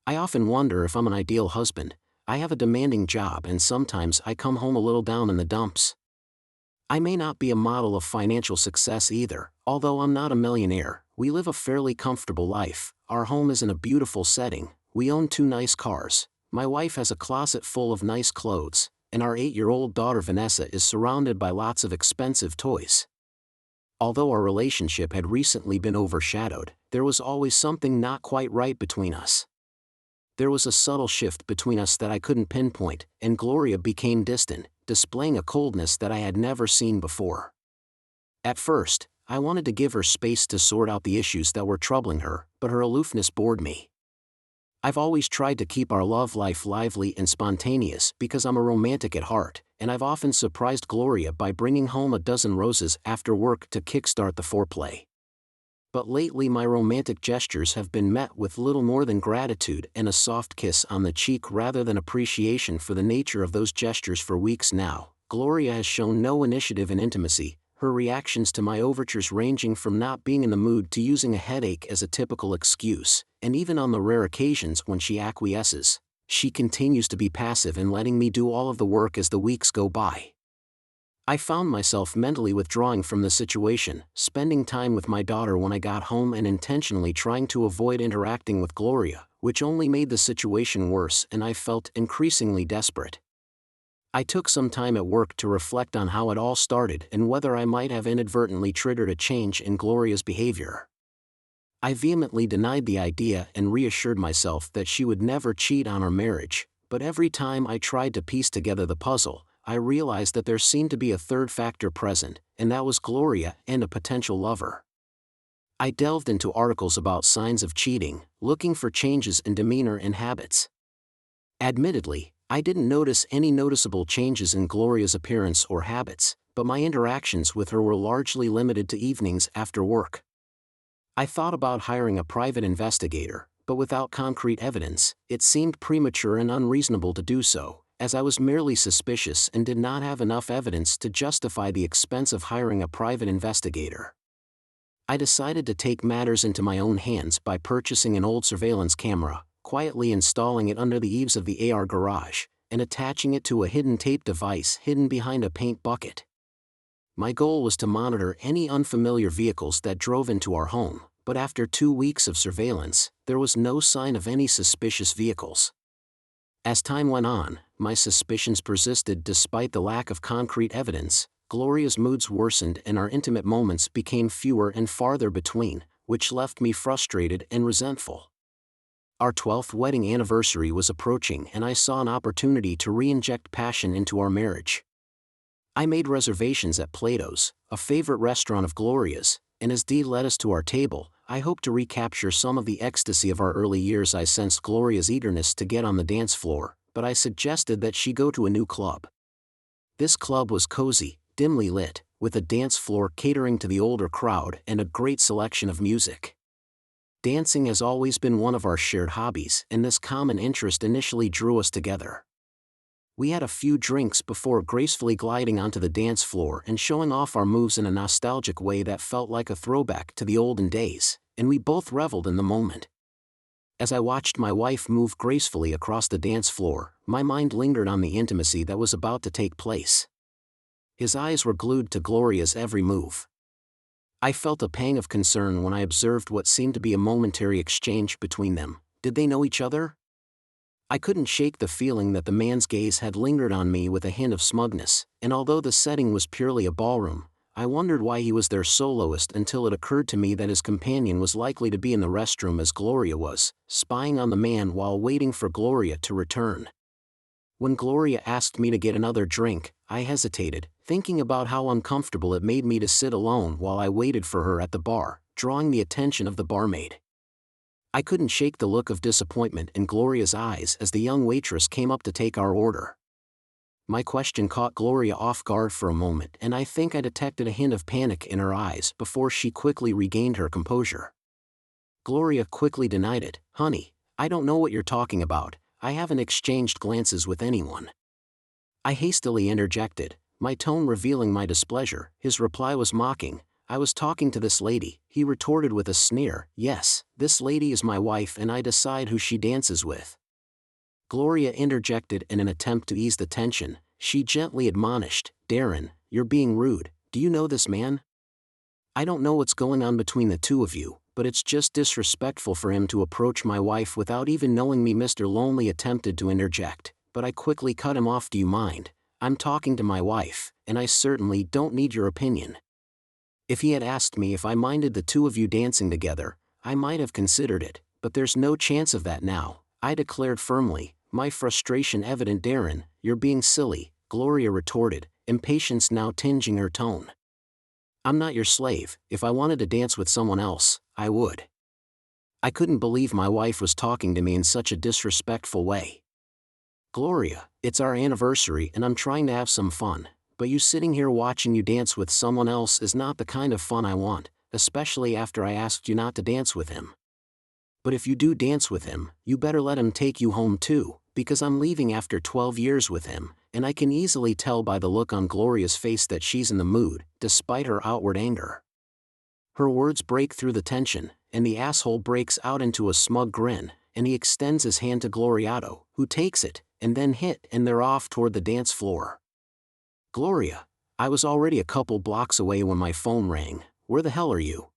I often wonder if I'm an ideal husband. I have a demanding job and sometimes I come home a little down in the dumps. I may not be a model of financial success either, although I'm not a millionaire. We live a fairly comfortable life, our home is in a beautiful setting, we own 2 nice cars, my wife has a closet full of nice clothes, and our 8-year-old daughter Vanessa is surrounded by lots of expensive toys. Although our relationship had recently been overshadowed, there was always something not quite right between us. There was a subtle shift between us that I couldn't pinpoint, and Gloria became distant, displaying a coldness that I had never seen before. At first, I wanted to give her space to sort out the issues that were troubling her, but her aloofness bored me. I've always tried to keep our love life lively and spontaneous because I'm a romantic at heart, and I've often surprised Gloria by bringing home a dozen roses after work to kickstart the foreplay. But lately my romantic gestures have been met with little more than gratitude and a soft kiss on the cheek rather than appreciation for the nature of those gestures. For weeks now, Gloria has shown no initiative in intimacy, her reactions to my overtures ranging from not being in the mood to using a headache as a typical excuse, and even on the rare occasions when she acquiesces, she continues to be passive in letting me do all of the work as the weeks go by. I found myself mentally withdrawing from the situation, spending time with my daughter when I got home and intentionally trying to avoid interacting with Gloria, which only made the situation worse and I felt increasingly desperate. I took some time at work to reflect on how it all started and whether I might have inadvertently triggered a change in Gloria's behavior. I vehemently denied the idea and reassured myself that she would never cheat on our marriage, but every time I tried to piece together the puzzle, I realized that there seemed to be a third factor present, and that was Gloria and a potential lover. I delved into articles about signs of cheating, looking for changes in demeanor and habits. Admittedly, I didn't notice any noticeable changes in Gloria's appearance or habits, but my interactions with her were largely limited to evenings after work. I thought about hiring a private investigator, but without concrete evidence, it seemed premature and unreasonable to do so, as I was merely suspicious and did not have enough evidence to justify the expense of hiring a private investigator. I decided to take matters into my own hands by purchasing an old surveillance camera, quietly installing it under the eaves of the AR garage, and attaching it to a hidden tape device hidden behind a paint bucket. My goal was to monitor any unfamiliar vehicles that drove into our home, but after 2 weeks of surveillance, there was no sign of any suspicious vehicles. As time went on, my suspicions persisted despite the lack of concrete evidence. Gloria's moods worsened and our intimate moments became fewer and farther between, which left me frustrated and resentful. Our 12th wedding anniversary was approaching and I saw an opportunity to re-inject passion into our marriage. I made reservations at Plato's, a favorite restaurant of Gloria's, and as Dee led us to our table, I hoped to recapture some of the ecstasy of our early years. I sensed Gloria's eagerness to get on the dance floor, but I suggested that she go to a new club. This club was cozy, dimly lit, with a dance floor catering to the older crowd and a great selection of music. Dancing has always been one of our shared hobbies, and this common interest initially drew us together. We had a few drinks before gracefully gliding onto the dance floor and showing off our moves in a nostalgic way that felt like a throwback to the olden days, and we both reveled in the moment. As I watched my wife move gracefully across the dance floor, my mind lingered on the intimacy that was about to take place. His eyes were glued to Gloria's every move. I felt a pang of concern when I observed what seemed to be a momentary exchange between them. Did they know each other? I couldn't shake the feeling that the man's gaze had lingered on me with a hint of smugness, and although the setting was purely a ballroom, I wondered why he was their soloist until it occurred to me that his companion was likely to be in the restroom as Gloria was, spying on the man while waiting for Gloria to return. When Gloria asked me to get another drink, I hesitated, thinking about how uncomfortable it made me to sit alone while I waited for her at the bar, drawing the attention of the barmaid. I couldn't shake the look of disappointment in Gloria's eyes as the young waitress came up to take our order. My question caught Gloria off guard for a moment, and I think I detected a hint of panic in her eyes before she quickly regained her composure. Gloria quickly denied it. "Honey, I don't know what you're talking about, I haven't exchanged glances with anyone." I hastily interjected, my tone revealing my displeasure. His reply was mocking. I was talking to this lady, he retorted with a sneer. Yes, this lady is my wife and I decide who she dances with. Gloria interjected in an attempt to ease the tension. She gently admonished, Darren, you're being rude. Do you know this man? I don't know what's going on between the two of you, but it's just disrespectful for him to approach my wife without even knowing me. Mr. Lonely attempted to interject, but I quickly cut him off. Do you mind? I'm talking to my wife, and I certainly don't need your opinion. If he had asked me if I minded the two of you dancing together, I might have considered it, but there's no chance of that now, I declared firmly, my frustration evident. Darren, you're being silly, Gloria retorted, impatience now tinging her tone. I'm not your slave. If I wanted to dance with someone else, I would. I couldn't believe my wife was talking to me in such a disrespectful way. Gloria, it's our anniversary and I'm trying to have some fun, but you sitting here watching you dance with someone else is not the kind of fun I want, especially after I asked you not to dance with him. But if you do dance with him, you better let him take you home too, because I'm leaving after 12 years with him, and I can easily tell by the look on Gloria's face that she's in the mood, despite her outward anger. Her words break through the tension, and the asshole breaks out into a smug grin, and he extends his hand to Gloriato, who takes it, and then and they're off toward the dance floor. Gloria, I was already a couple blocks away when my phone rang. Where the hell are you?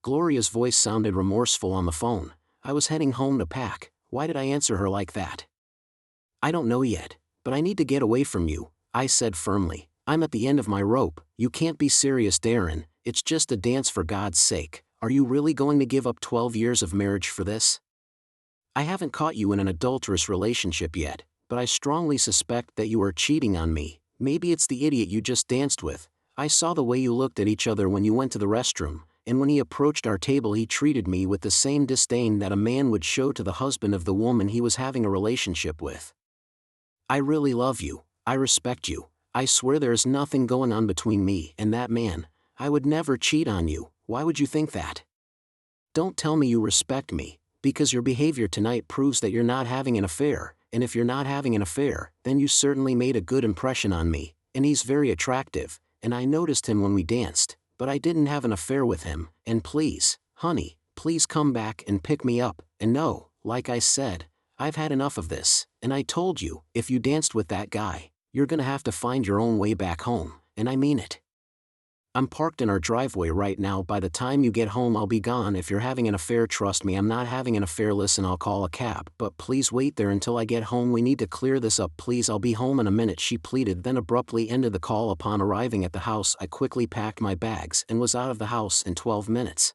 Gloria's voice sounded remorseful on the phone. I was heading home to pack. Why did I answer her like that? I don't know yet, but I need to get away from you, I said firmly. I'm at the end of my rope. You can't be serious, Darren. It's just a dance, for God's sake. Are you really going to give up 12 years of marriage for this? I haven't caught you in an adulterous relationship yet, but I strongly suspect that you are cheating on me. Maybe it's the idiot you just danced with. I saw the way you looked at each other when you went to the restroom, and when he approached our table he treated me with the same disdain that a man would show to the husband of the woman he was having a relationship with. I really love you. I respect you. I swear there is nothing going on between me and that man. I would never cheat on you. Why would you think that? Don't tell me you respect me, because your behavior tonight proves that you're not having an affair, and if you're not having an affair, then you certainly made a good impression on me, and he's very attractive, and I noticed him when we danced, but I didn't have an affair with him, and please, honey, please come back and pick me up, and no, like I said, I've had enough of this, and I told you, if you danced with that guy, you're gonna have to find your own way back home, and I mean it. I'm parked in our driveway right now. By the time you get home I'll be gone. If you're having an affair, trust me, I'm not having an affair. Listen, I'll call a cab, but please wait there until I get home. We need to clear this up, please. I'll be home in a minute, she pleaded, then abruptly ended the call. Upon arriving at the house I quickly packed my bags and was out of the house in 12 minutes.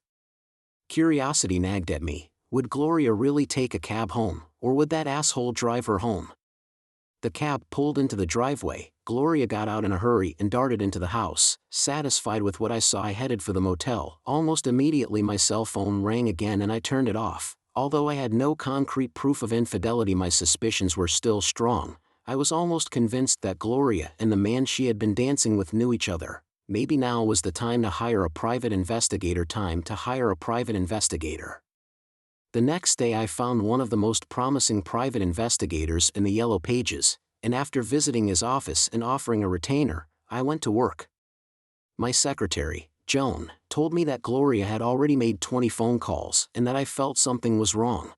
Curiosity nagged at me. Would Gloria really take a cab home, or would that asshole drive her home? The cab pulled into the driveway. Gloria got out in a hurry and darted into the house. Satisfied with what I saw, I headed for the motel. Almost immediately my cell phone rang again and I turned it off. Although I had no concrete proof of infidelity, my suspicions were still strong. I was almost convinced that Gloria and the man she had been dancing with knew each other. Maybe now was the time to hire a private investigator. The next day I found one of the most promising private investigators in the Yellow Pages, and after visiting his office and offering a retainer, I went to work. My secretary, Joan, told me that Gloria had already made 20 phone calls and that I felt something was wrong.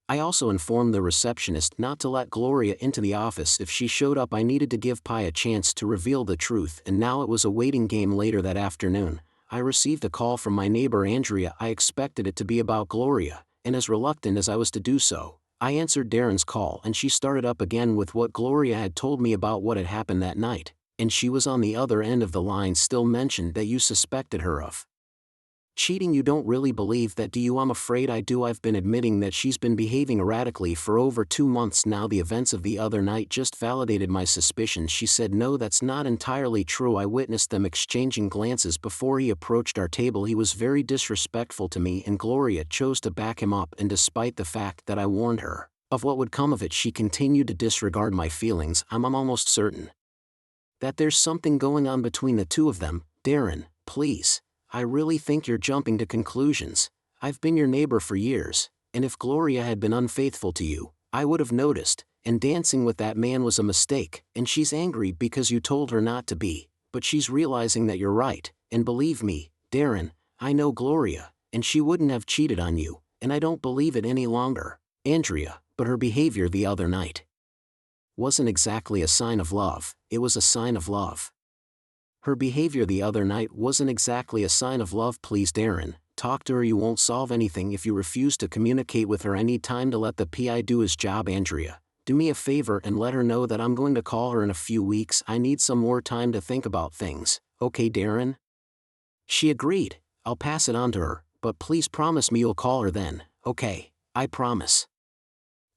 I also informed the receptionist not to let Gloria into the office if she showed up. I needed to give Pi a chance to reveal the truth, and now it was a waiting game. Later that afternoon, I received a call from my neighbor Andrea. I expected it to be about Gloria, and as reluctant as I was to do so, I answered Darren's call and she started up again with what Gloria had told me about what had happened that night, and she was on the other end of the line. Still mentioned that you suspected her of cheating. You don't really believe that, do you? I'm afraid I do. I've been admitting that she's been behaving erratically for over 2 months now. The events of the other night just validated my suspicions. She said, no, that's not entirely true. I witnessed them exchanging glances before he approached our table. He was very disrespectful to me, and Gloria chose to back him up, and despite the fact that I warned her of what would come of it, she continued to disregard my feelings. I'm almost certain that there's something going on between the two of them. Darren, please. I really think you're jumping to conclusions. I've been your neighbor for years, and if Gloria had been unfaithful to you, I would have noticed, and dancing with that man was a mistake, and she's angry because you told her not to be, but she's realizing that you're right, And believe me, Darren, I know Gloria, and she wouldn't have cheated on you, and I don't believe it any longer, Andrea, but her behavior the other night wasn't exactly a sign of love, it was a sign of love. Her behavior the other night wasn't exactly a sign of love. Please, Darren, talk to her. You won't solve anything if you refuse to communicate with her any time to let the PI do his job. Andrea, do me a favor and let her know that I'm going to call her in a few weeks. I need some more time to think about things, okay, Darren? She agreed. I'll pass it on to her, but please promise me you'll call her then, okay? I promise.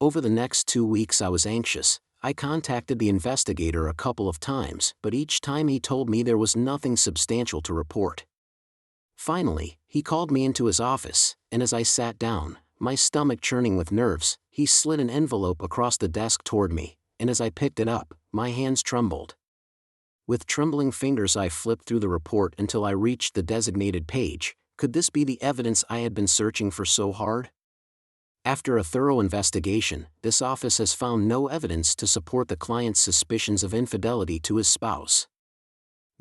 Over the next 2 weeks I was anxious. I contacted the investigator a couple of times, but each time he told me there was nothing substantial to report. Finally, he called me into his office, and as I sat down, my stomach churning with nerves, he slid an envelope across the desk toward me, and as I picked it up, my hands trembled. With trembling fingers I flipped through the report until I reached the designated page. Could this be the evidence I had been searching for so hard? After a thorough investigation, this office has found no evidence to support the client's suspicions of infidelity to his spouse.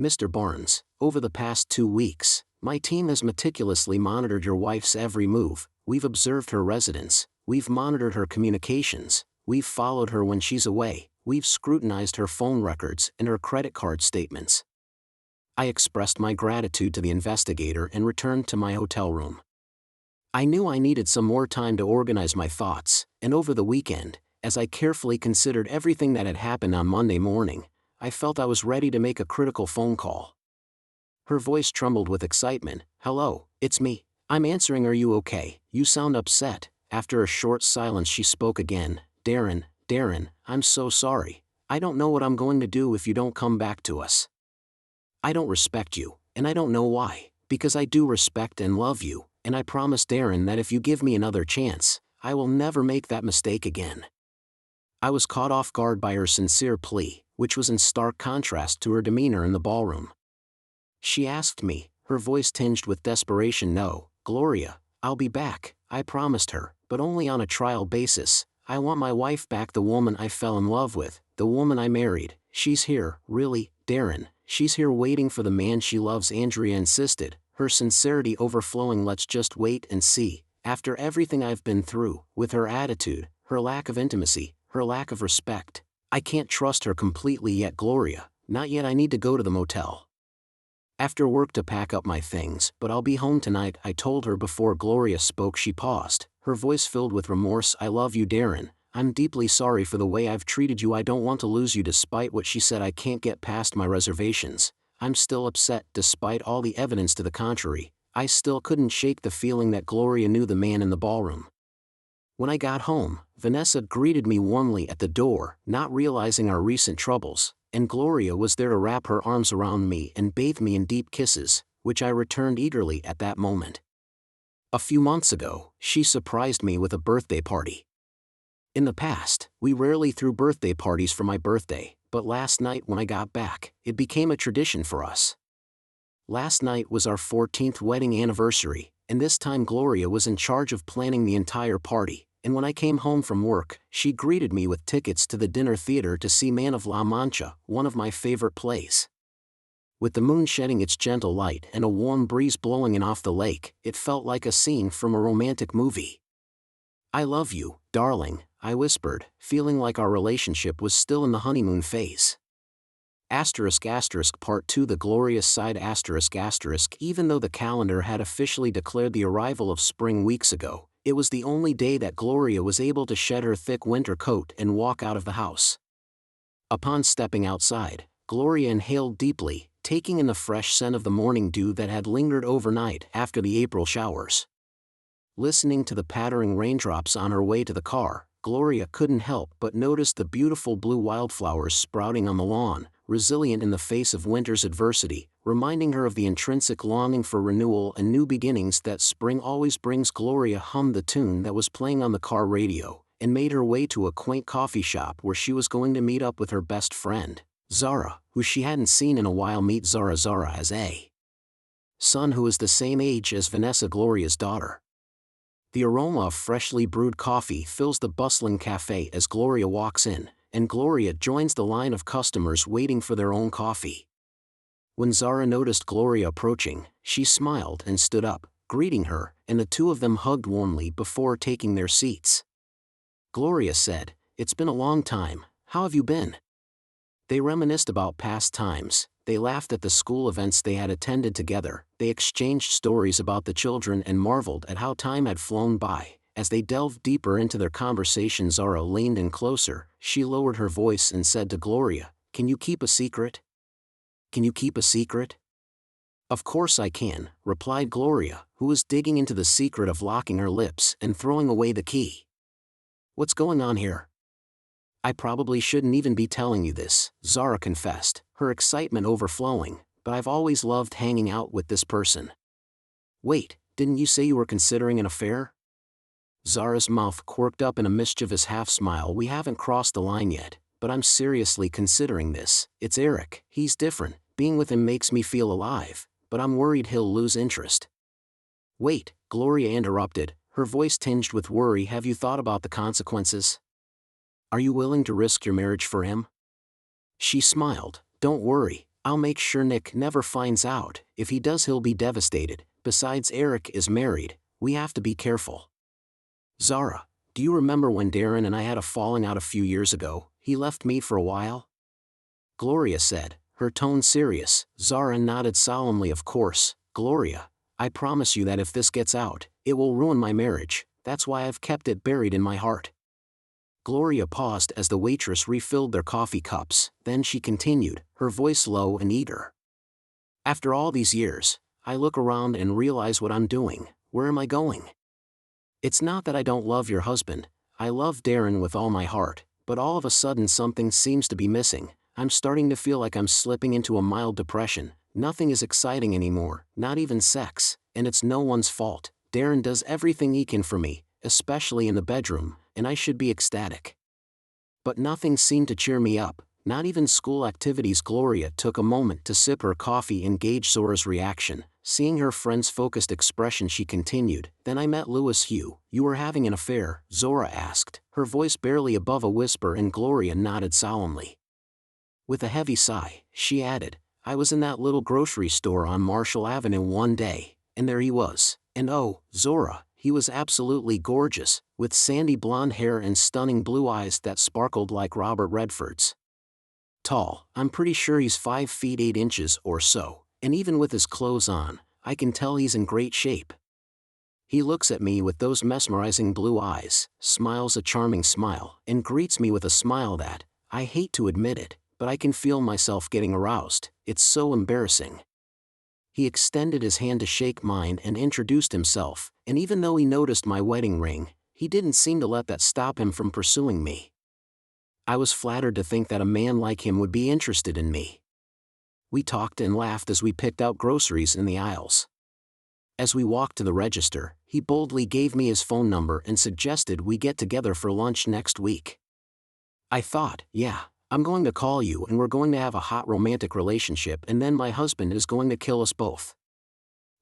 Mr. Barnes, over the past 2 weeks, my team has meticulously monitored your wife's every move. We've observed her residence, we've monitored her communications, we've followed her when she's away, we've scrutinized her phone records and her credit card statements. I expressed my gratitude to the investigator and returned to my hotel room. I knew I needed some more time to organize my thoughts, and over the weekend, as I carefully considered everything that had happened on Monday morning, I felt I was ready to make a critical phone call. Her voice trembled with excitement. Hello, it's me. I'm answering. Are you okay? You sound upset. After a short silence she spoke again. Darren, I'm so sorry. I don't know what I'm going to do if you don't come back to us. I don't respect you, and I don't know why, because I do respect and love you. And I promise, Darren, that if you give me another chance, I will never make that mistake again. I was caught off guard by her sincere plea, which was in stark contrast to her demeanor in the ballroom. She asked me, her voice tinged with desperation, "No, Gloria, I'll be back," I promised her, "but only on a trial basis. I want my wife back, the woman I fell in love with, the woman I married. She's here, really, Darren, she's here waiting for the man she loves," Andrea insisted, her sincerity overflowing. "Let's just wait and see." After everything I've been through, with her attitude, her lack of intimacy, her lack of respect, I can't trust her completely yet, Gloria, not yet. I need to go to the motel after work to pack up my things, but I'll be home tonight, I told her. Before Gloria spoke she paused, her voice filled with remorse. "I love you, Darren. I'm deeply sorry for the way I've treated you. I don't want to lose you." Despite what she said, I can't get past my reservations. I'm still upset. Despite all the evidence to the contrary, I still couldn't shake the feeling that Gloria knew the man in the ballroom. When I got home, Vanessa greeted me warmly at the door, not realizing our recent troubles, and Gloria was there to wrap her arms around me and bathe me in deep kisses, which I returned eagerly at that moment. A few months ago, she surprised me with a birthday party. In the past, we rarely threw birthday parties for my birthday, but last night when I got back, it became a tradition for us. Last night was our 14th wedding anniversary, and this time Gloria was in charge of planning the entire party, and when I came home from work, she greeted me with tickets to the dinner theater to see Man of La Mancha, one of my favorite plays. With the moon shedding its gentle light and a warm breeze blowing in off the lake, it felt like a scene from a romantic movie. "I love you, darling," I whispered, feeling like our relationship was still in the honeymoon phase. Part 2. The glorious side. Even though the calendar had officially declared the arrival of spring weeks ago, it was the only day that Gloria was able to shed her thick winter coat and walk out of the house. Upon stepping outside, Gloria inhaled deeply, taking in the fresh scent of the morning dew that had lingered overnight after the April showers. Listening to the pattering raindrops on her way to the car, Gloria couldn't help but notice the beautiful blue wildflowers sprouting on the lawn, resilient in the face of winter's adversity, reminding her of the intrinsic longing for renewal and new beginnings that spring always brings. Gloria hummed the tune that was playing on the car radio, and made her way to a quaint coffee shop where she was going to meet up with her best friend, Zara, who she hadn't seen in a while. Meet Zara. Zara has a son who is the same age as Vanessa, Gloria's daughter. The aroma of freshly brewed coffee fills the bustling cafe as Gloria walks in, and Gloria joins the line of customers waiting for their own coffee. When Zara noticed Gloria approaching, she smiled and stood up, greeting her, and the two of them hugged warmly before taking their seats. Gloria said, "It's been a long time, how have you been?" They reminisced about past times, they laughed at the school events they had attended together, they exchanged stories about the children and marveled at how time had flown by. As they delved deeper into their conversation, Zara leaned in closer, she lowered her voice and said to Gloria, "Can you keep a secret? Can you keep a secret?" "Of course I can," replied Gloria, who was digging into the secret of locking her lips and throwing away the key. "What's going on here?" "I probably shouldn't even be telling you this," Zara confessed, her excitement overflowing, "but I've always loved hanging out with this person." "Wait, didn't you say you were considering an affair?" Zara's mouth quirked up in a mischievous half-smile. "We haven't crossed the line yet, but I'm seriously considering this. It's Eric, he's different, being with him makes me feel alive, but I'm worried he'll lose interest." "Wait," Gloria interrupted, her voice tinged with worry. "Have you thought about the consequences? Are you willing to risk your marriage for him?" She smiled. "Don't worry, I'll make sure Nick never finds out. If he does, he'll be devastated. Besides, Eric is married, we have to be careful." "Zara, do you remember when Darren and I had a falling out a few years ago? He left me for a while?" Gloria said, her tone serious. Zara nodded solemnly. "Of course, Gloria. I promise you that if this gets out, it will ruin my marriage. That's why I've kept it buried in my heart." Gloria paused as the waitress refilled their coffee cups, then she continued, her voice low and eager. "After all these years, I look around and realize what I'm doing. Where am I going? It's not that I don't love your husband, I love Darren with all my heart, but all of a sudden something seems to be missing. I'm starting to feel like I'm slipping into a mild depression. Nothing is exciting anymore, not even sex, and it's no one's fault. Darren does everything he can for me, especially in the bedroom, and I should be ecstatic. But nothing seemed to cheer me up, not even school activities." Gloria took a moment to sip her coffee and gauge Zora's reaction. Seeing her friend's focused expression, she continued, "Then I met Lewis Hugh." "You were having an affair?" Zora asked, her voice barely above a whisper, and Gloria nodded solemnly. With a heavy sigh, she added, "I was in that little grocery store on Marshall Avenue one day, and there he was. And oh, Zora, he was absolutely gorgeous, with sandy blonde hair and stunning blue eyes that sparkled like Robert Redford's. Tall, I'm pretty sure he's 5 feet 8 inches or so, and even with his clothes on, I can tell he's in great shape. He looks at me with those mesmerizing blue eyes, smiles a charming smile, and greets me with a smile that, I hate to admit it, but I can feel myself getting aroused. It's so embarrassing." He extended his hand to shake mine and introduced himself, and even though he noticed my wedding ring, he didn't seem to let that stop him from pursuing me. I was flattered to think that a man like him would be interested in me. We talked and laughed as we picked out groceries in the aisles. As we walked to the register, he boldly gave me his phone number and suggested we get together for lunch next week. I thought, yeah, I'm going to call you and we're going to have a hot romantic relationship, and then my husband is going to kill us both.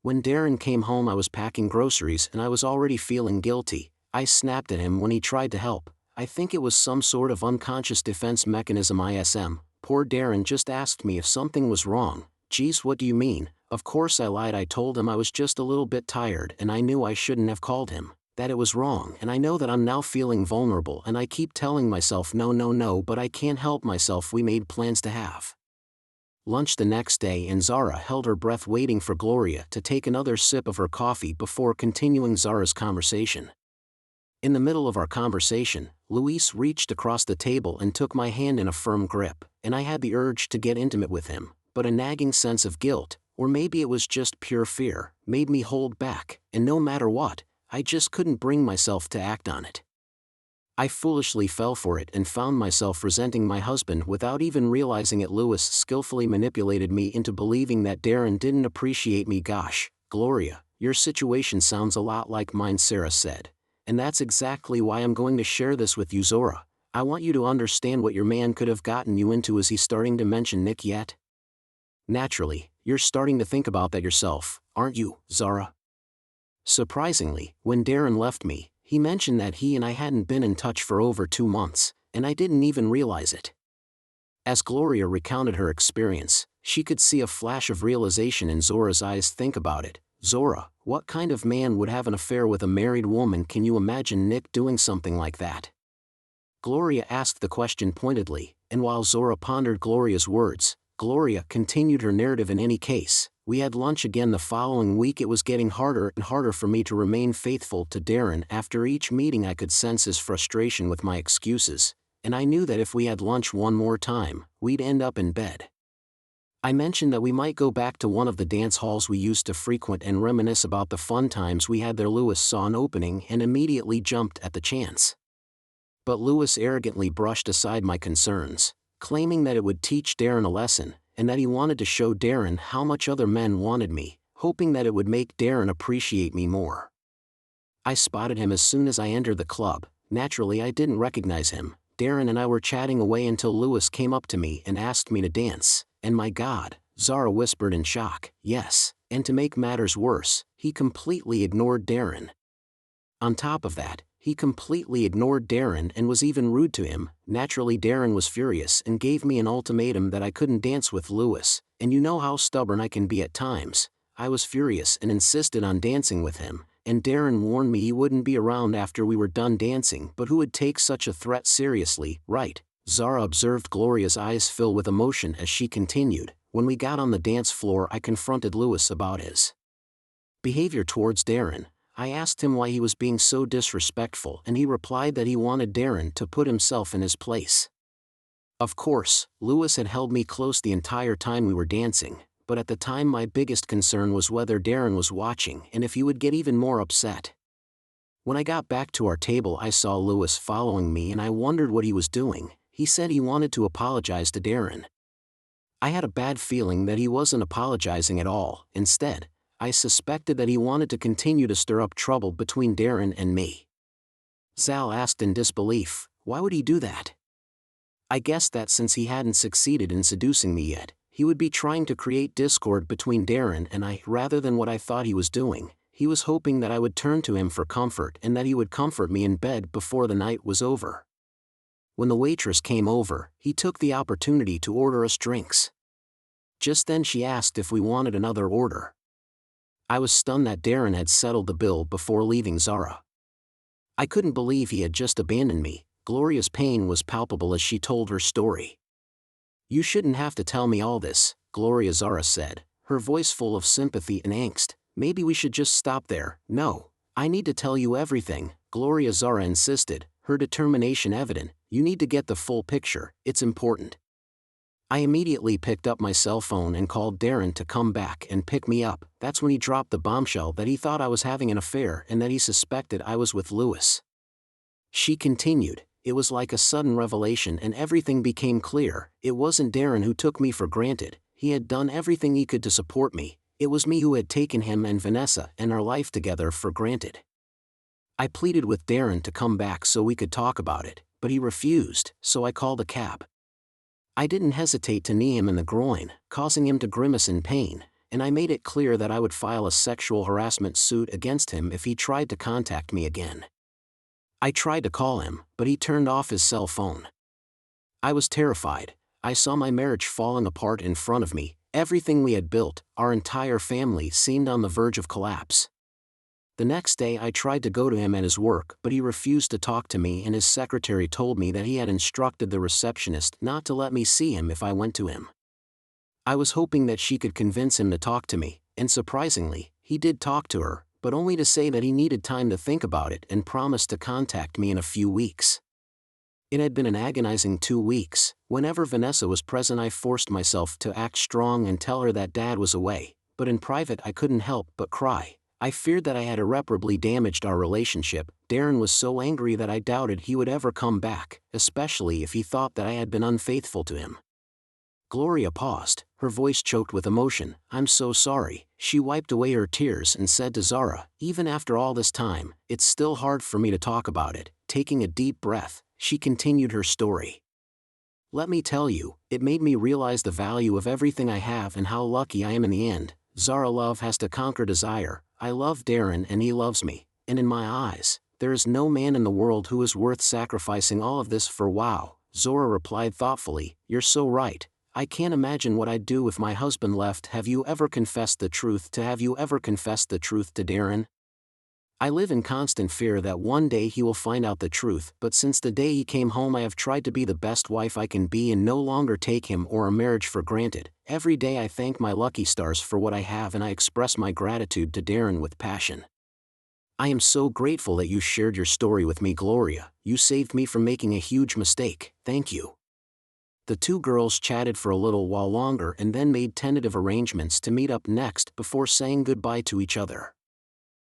When Darren came home, I was packing groceries and I was already feeling guilty. I snapped at him when he tried to help. I think it was some sort of unconscious defense mechanism. ISM. Poor Darren just asked me if something was wrong. Geez, what do you mean? Of course I lied. I told him I was just a little bit tired and I knew I shouldn't have called him, that it was wrong, and I know that I'm now feeling vulnerable, and I keep telling myself no, but I can't help myself. We made plans to have lunch the next day, and Zara held her breath waiting for Gloria to take another sip of her coffee before continuing Zara's conversation. In the middle of our conversation, Luis reached across the table and took my hand in a firm grip, and I had the urge to get intimate with him, but a nagging sense of guilt, or maybe it was just pure fear, made me hold back, and no matter what, I just couldn't bring myself to act on it. I foolishly fell for it and found myself resenting my husband without even realizing it. Lewis skillfully manipulated me into believing that Darren didn't appreciate me. Gosh, Gloria, your situation sounds a lot like mine, Sarah said. And that's exactly why I'm going to share this with you, Zora. I want you to understand what your man could have gotten you into. Is he starting to mention Nick yet? Naturally, you're starting to think about that yourself, aren't you, Zara? Surprisingly, when Darren left me, he mentioned that he and I hadn't been in touch for over 2 months, and I didn't even realize it. As Gloria recounted her experience, She could see a flash of realization in Zora's eyes. Think about it, Zora, what kind of man would have an affair with a married woman? Can you imagine Nick doing something like that? Gloria asked the question pointedly, and while Zora pondered Gloria's words, Gloria continued her narrative. In any case, we had lunch again the following week. It was getting harder and harder for me to remain faithful to Darren. After each meeting I could sense his frustration with my excuses, and I knew that if we had lunch one more time, we'd end up in bed. I mentioned that we might go back to one of the dance halls we used to frequent and reminisce about the fun times we had there. Louis saw an opening and immediately jumped at the chance. But Louis arrogantly brushed aside my concerns, claiming that it would teach Darren a lesson, and that he wanted to show Darren how much other men wanted me, hoping that it would make Darren appreciate me more. I spotted him as soon as I entered the club. Naturally I didn't recognize him. Darren and I were chatting away until Louis came up to me and asked me to dance, and my God, Zara whispered in shock, yes, and to make matters worse, he completely ignored Darren. On top of that, he completely ignored Darren and was even rude to him. Naturally Darren was furious and gave me an ultimatum that I couldn't dance with Louis, and you know how stubborn I can be at times. I was furious and insisted on dancing with him, and Darren warned me he wouldn't be around after we were done dancing. But who would take such a threat seriously, right? Zara observed Gloria's eyes fill with emotion as she continued. When we got on the dance floor I confronted Louis about his behavior towards Darren. I asked him why he was being so disrespectful, and he replied that he wanted Darren to put himself in his place. Of course, Louis had held me close the entire time we were dancing, but at the time my biggest concern was whether Darren was watching and if he would get even more upset. When I got back to our table I saw Louis following me and I wondered what he was doing. He said he wanted to apologize to Darren. I had a bad feeling that he wasn't apologizing at all. Instead, I suspected that he wanted to continue to stir up trouble between Darren and me. Zal asked in disbelief, why would he do that? I guessed that since he hadn't succeeded in seducing me yet, he would be trying to create discord between Darren and I rather than what I thought he was doing. He was hoping that I would turn to him for comfort and that he would comfort me in bed before the night was over. When the waitress came over, he took the opportunity to order us drinks. Just then she asked if we wanted another order. I was stunned that Darren had settled the bill before leaving Zara. I couldn't believe he had just abandoned me. Gloria's pain was palpable as she told her story. You shouldn't have to tell me all this, Gloria, Zara said, her voice full of sympathy and angst. Maybe we should just stop there. No, I need to tell you everything, Gloria, Zara insisted, her determination evident. You need to get the full picture, it's important. I immediately picked up my cell phone and called Darren to come back and pick me up. That's when he dropped the bombshell that he thought I was having an affair and that he suspected I was with Louis. She continued, it was like a sudden revelation and everything became clear. It wasn't Darren who took me for granted. He had done everything he could to support me. It was me who had taken him and Vanessa and our life together for granted. I pleaded with Darren to come back so we could talk about it, but he refused, so I called a cab. I didn't hesitate to knee him in the groin, causing him to grimace in pain, and I made it clear that I would file a sexual harassment suit against him if he tried to contact me again. I tried to call him, but he turned off his cell phone. I was terrified. I saw my marriage falling apart in front of me. Everything we had built, our entire family, seemed on the verge of collapse. The next day I tried to go to him at his work, but he refused to talk to me, and his secretary told me that he had instructed the receptionist not to let me see him if I went to him. I was hoping that she could convince him to talk to me, and surprisingly, he did talk to her, but only to say that he needed time to think about it and promised to contact me in a few weeks. It had been an agonizing 2 weeks. Whenever Vanessa was present I forced myself to act strong and tell her that Dad was away, but in private I couldn't help but cry. I feared that I had irreparably damaged our relationship. Darren was so angry that I doubted he would ever come back, especially if he thought that I had been unfaithful to him. Gloria paused, her voice choked with emotion. I'm so sorry. She wiped away her tears and said to Zara, even after all this time, it's still hard for me to talk about it. Taking a deep breath, she continued her story. Let me tell you, it made me realize the value of everything I have and how lucky I am in the end. Zara, love has to conquer desire. I love Darren and he loves me, and in my eyes, there is no man in the world who is worth sacrificing all of this for. Wow, Zora replied thoughtfully, you're so right. I can't imagine what I'd do if my husband left. Have you ever confessed the truth to Darren? I live in constant fear that one day he will find out the truth, but since the day he came home I have tried to be the best wife I can be and no longer take him or our marriage for granted. Every day I thank my lucky stars for what I have and I express my gratitude to Darren with passion. I am so grateful that you shared your story with me, Gloria. You saved me from making a huge mistake. Thank you. The two girls chatted for a little while longer and then made tentative arrangements to meet up next before saying goodbye to each other.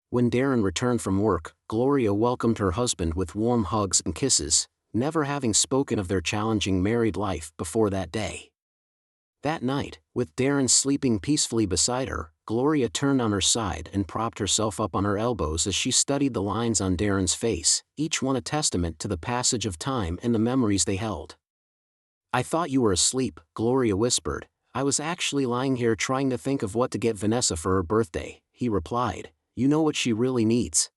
When Darren returned from work, Gloria welcomed her husband with warm hugs and kisses, never having spoken of their challenging married life before that day. That night, with Darren sleeping peacefully beside her, Gloria turned on her side and propped herself up on her elbows as she studied the lines on Darren's face, each one a testament to the passage of time and the memories they held. "I thought you were asleep," Gloria whispered. "I was actually lying here trying to think of what to get Vanessa for her birthday," he replied. "You know what she really needs?"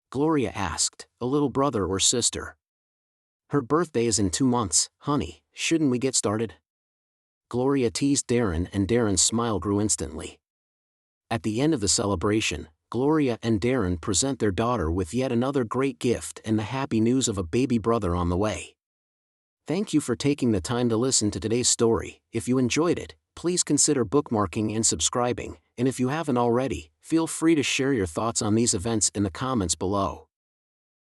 Gloria asked, "A little brother or sister?" "Her birthday is in 2 months, honey, shouldn't we get started?" Gloria teased Darren and Darren's smile grew instantly. At the end of the celebration, Gloria and Darren present their daughter with yet another great gift and the happy news of a baby brother on the way. Thank you for taking the time to listen to today's story. If you enjoyed it, please consider bookmarking and subscribing, and if you haven't already, feel free to share your thoughts on these events in the comments below.